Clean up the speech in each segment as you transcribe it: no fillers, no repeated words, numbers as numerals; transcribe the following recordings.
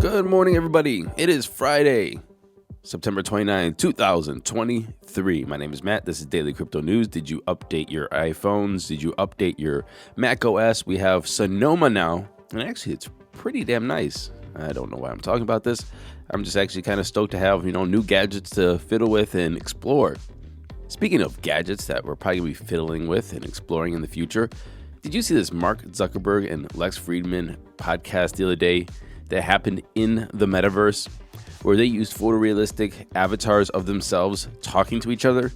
Good morning, everybody. It is Friday, September 29, 2023. My name is Matt. This is Daily Crypto News. Did you update your iPhones? Did you update your Mac OS? We have Sonoma now, and actually it's pretty damn nice. I don't know why I'm talking about this. I'm just actually kind of stoked to have, new gadgets to fiddle with and explore. Speaking of gadgets that we're probably going to be fiddling with and exploring in the future, did you see this Mark Zuckerberg and Lex Fridman podcast the other day that happened in the Metaverse, where they used photorealistic avatars of themselves talking to each other?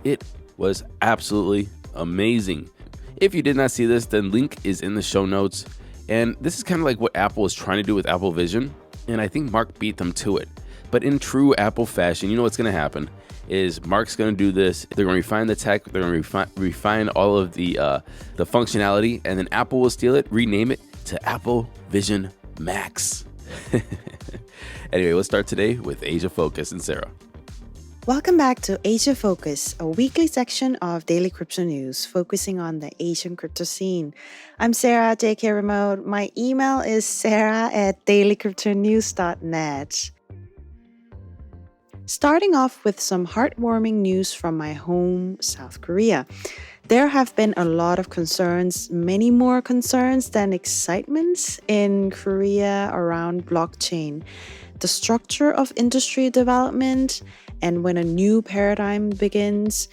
It was absolutely amazing. If you did not see this, then link is in the show notes. And this is kind of like what Apple is trying to do with Apple Vision, and I think Mark beat them to it. But in true Apple fashion, you know what's going to happen is Mark's going to do this. They're going to refine the tech. They're going to refine all of the functionality, and then Apple will steal it, rename it to Apple Vision Max. Anyway, let's start today with Asia Focus and Sarah. Welcome back to Asia Focus, a weekly section of Daily Crypto News focusing on the Asian crypto scene. I'm Sarah, JK Remote. My email is sarah@dailycryptonews.net. Starting off with some heartwarming news from my home, South Korea. There have been a lot of concerns, many more concerns than excitements in Korea around blockchain, the structure of industry development, and when a new paradigm begins,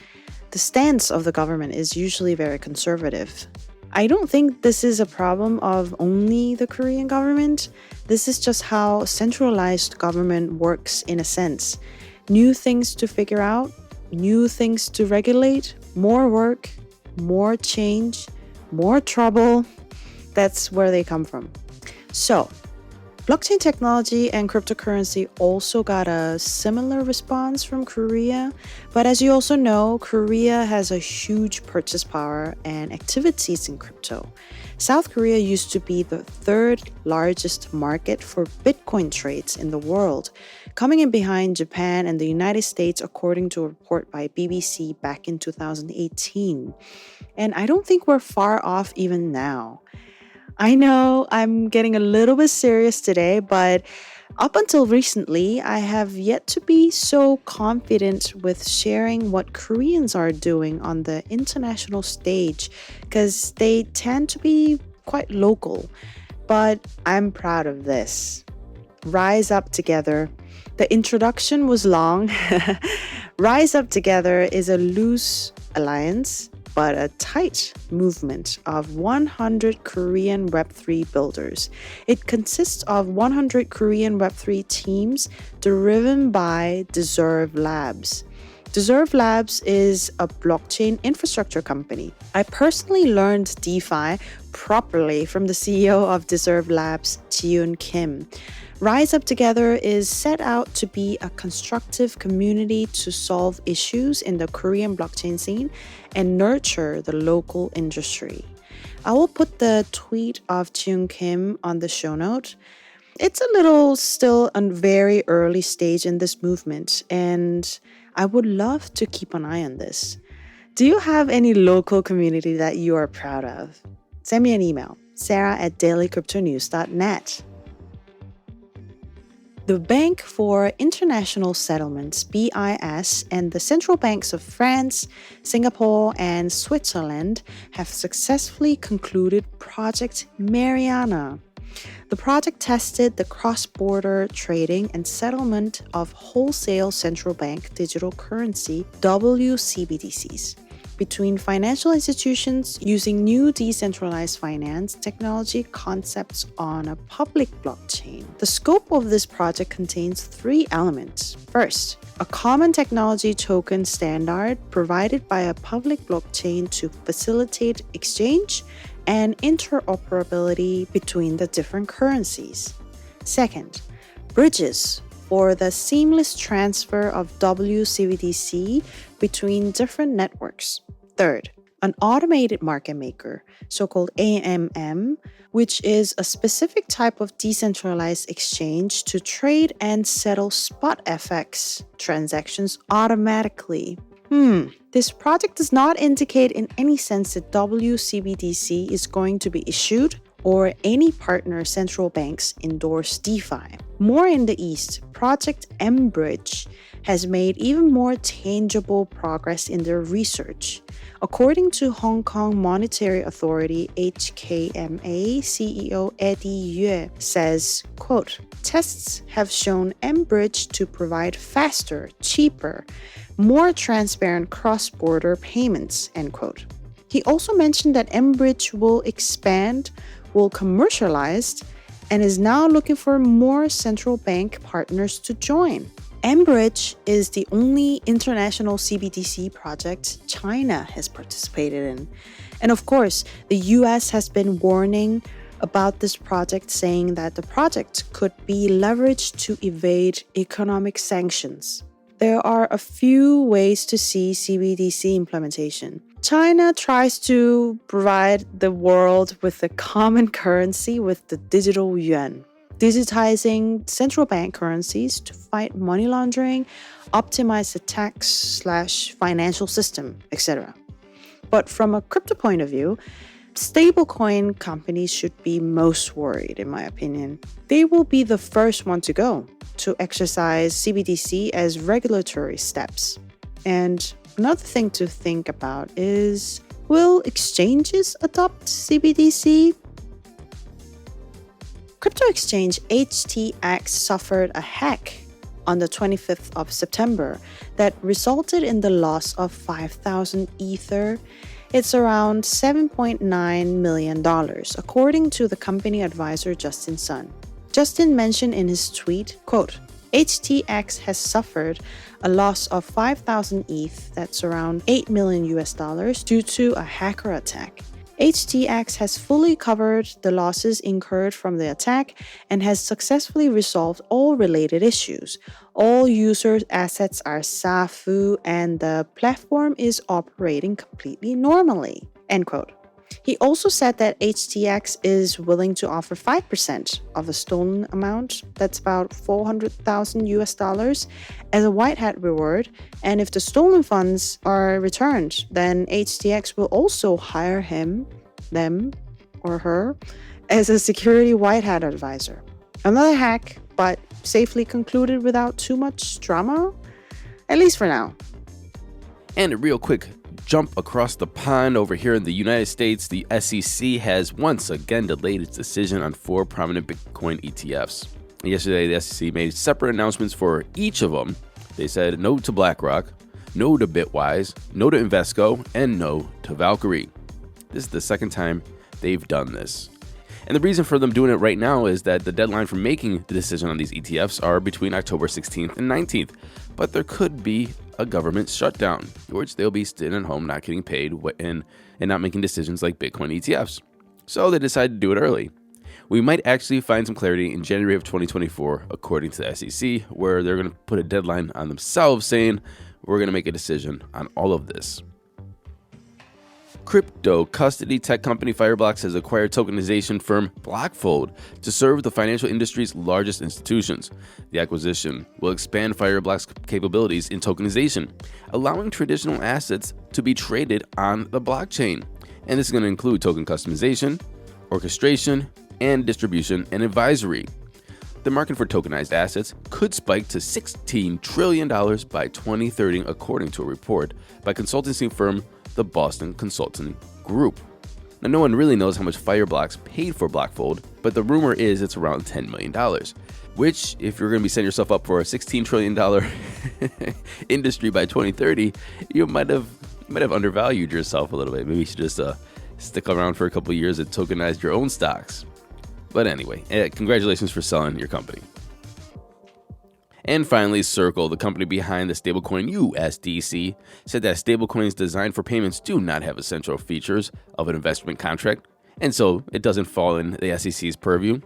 the stance of the government is usually very conservative. I don't think this is a problem of only the Korean government. This is just how centralized government works in a sense. New things to figure out, new things to regulate, more work, more change, more trouble. That's where they come from. So, blockchain technology and cryptocurrency also got a similar response from Korea. But as you also know, Korea has a huge purchase power and activities in crypto. South Korea used to be the third largest market for Bitcoin trades in the world, coming in behind Japan and the United States, according to a report by BBC back in 2018. And I don't think we're far off even now. I know I'm getting a little bit serious today, but up until recently, I have yet to be so confident with sharing what Koreans are doing on the international stage because they tend to be quite local. But I'm proud of this. Rise up together. The introduction was long. Rise Up Together is a loose alliance, but a tight movement of 100 Korean Web3 builders. It consists of 100 Korean Web3 teams driven by Deserve Labs. Deserve Labs is a blockchain infrastructure company. I personally learned DeFi properly from the CEO of Deserve Labs, Jiun Kim. Rise Up Together is set out to be a constructive community to solve issues in the Korean blockchain scene and nurture the local industry. I will put the tweet of Jiun Kim on the show note. It's a little still a very early stage in this movement, and I would love to keep an eye on this. Do you have any local community that you are proud of? Send me an email, sarah@dailycryptonews.net. The Bank for International Settlements, BIS, and the central banks of France, Singapore, and Switzerland have successfully concluded Project Mariana. The project tested the cross-border trading and settlement of wholesale central bank digital currency, WCBDCs, between financial institutions using new decentralized finance technology concepts on a public blockchain. The scope of this project contains 3 elements. First, a common technology token standard provided by a public blockchain to facilitate exchange and interoperability between the different currencies. Second, bridges for the seamless transfer of WCBDC between different networks. Third, an automated market maker, so-called AMM, which is a specific type of decentralized exchange to trade and settle spot FX transactions automatically. This project does not indicate in any sense that WCBDC is going to be issued or any partner central banks endorse DeFi. More in the East, Project Mbridge has made even more tangible progress in their research. According to Hong Kong Monetary Authority HKMA CEO Eddie Yue says, quote, tests have shown Mbridge to provide faster, cheaper, more transparent cross-border payments, end quote. He also mentioned that Mbridge will commercialize, and is now looking for more central bank partners to join. Mbridge is the only international CBDC project China has participated in. And of course, the US has been warning about this project, saying that the project could be leveraged to evade economic sanctions. There are a few ways to see CBDC implementation. China tries to provide the world with a common currency with the digital yuan, digitizing central bank currencies to fight money laundering, optimize the tax/financial system, etc. But from a crypto point of view, stablecoin companies should be most worried, in my opinion. They will be the first one to go to exercise CBDC as regulatory steps. And another thing to think about is, will exchanges adopt CBDC? Crypto exchange HTX suffered a hack on the 25th of September that resulted in the loss of 5,000 Ether. It's around $7.9 million, according to the company advisor Justin Sun. Justin mentioned in his tweet, quote, HTX has suffered a loss of 5,000 ETH, that's around $8 million due to a hacker attack. HTX has fully covered the losses incurred from the attack and has successfully resolved all related issues. All users' assets are SAFU and the platform is operating completely normally, end quote. He also said that HTX is willing to offer 5% of the stolen amount, that's about $400,000 as a white hat reward. And if the stolen funds are returned, then HTX will also hire him, them, or her as a security white hat advisor. Another hack, but safely concluded without too much drama, at least for now. And a real quick jump across the pond over here in the United States, the SEC has once again delayed its decision on 4 prominent Bitcoin ETFs. Yesterday, the SEC made separate announcements for each of them. They said no to BlackRock, no to Bitwise, no to Invesco, and no to Valkyrie. This is the second time they've done this. And the reason for them doing it right now is that the deadline for making the decision on these ETFs are between October 16th and 19th. But there could be a government shutdown, which they'll be sitting at home not getting paid and not making decisions like Bitcoin ETFs. So they decided to do it early. We might actually find some clarity in January of 2024, according to the SEC, where they're going to put a deadline on themselves saying, we're going to make a decision on all of this. Crypto custody tech company Fireblocks has acquired tokenization firm Blockfold to serve the financial industry's largest institutions. The acquisition will expand Fireblocks' capabilities in tokenization, allowing traditional assets to be traded on the blockchain. And this is going to include token customization, orchestration, and distribution and advisory. The market for tokenized assets could spike to $16 trillion by 2030, according to a report by consultancy firm the Boston Consulting Group. Now, no one really knows how much Fireblocks paid for Blockfold, but the rumor is it's around $10 million, which, if you're going to be setting yourself up for a $16 trillion industry by 2030, you might have undervalued yourself a little bit. Maybe you should just stick around for a couple of years and tokenize your own stocks. But anyway, congratulations for selling your company. And finally, Circle, the company behind the stablecoin USDC, said that stablecoins designed for payments do not have essential features of an investment contract, and so it doesn't fall in the SEC's purview.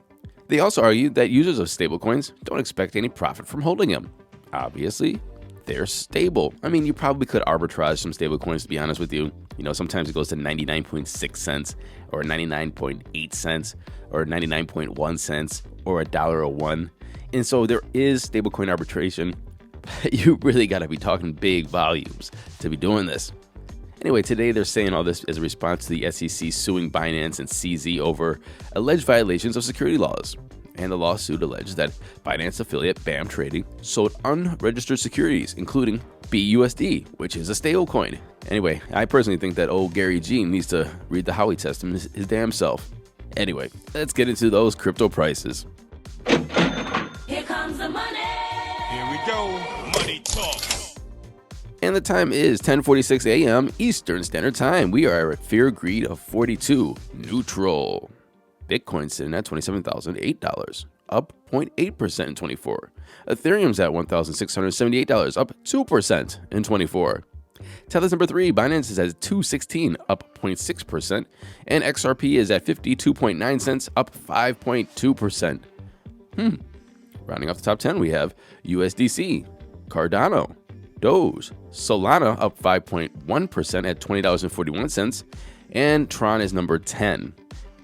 They also argued that users of stablecoins don't expect any profit from holding them. Obviously, they're stable. I mean, you probably could arbitrage some stablecoins, to be honest with you. You know, sometimes it goes to 99.6 cents or 99.8 cents or 99.1 cents or $1.01. And so there is stablecoin arbitration. You really got to be talking big volumes to be doing this. Anyway, today they're saying all this as a response to the SEC suing Binance and CZ over alleged violations of security laws. And the lawsuit alleged that Binance affiliate BAM Trading sold unregistered securities, including BUSD, which is a stablecoin. Anyway, I personally think that old Gary G needs to read the Howey Testament his damn self. Anyway, let's get into those crypto prices. Here comes the money. Here we go. Money talk. And the time is 10:46 a.m. Eastern Standard Time. We are at fear greed of 42, neutral. Bitcoin sitting at $27,008, up 0.8% in 24. Ethereum's at $1,678, up 2% in 24. Tether's number 3, Binance is at $2.16, up 0.6%, and XRP is at 52.9 cents, up 5.2%. Rounding off the top 10, we have USDC, Cardano, Doge, Solana up 5.1% at $20.41, and Tron is number 10.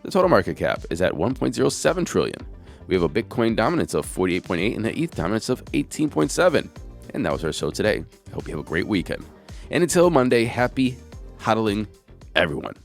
The total market cap is at 1.07 trillion. We have a Bitcoin dominance of 48.8 and an ETH dominance of 18.7. And that was our show today. I hope you have a great weekend. And until Monday, happy hodling, everyone.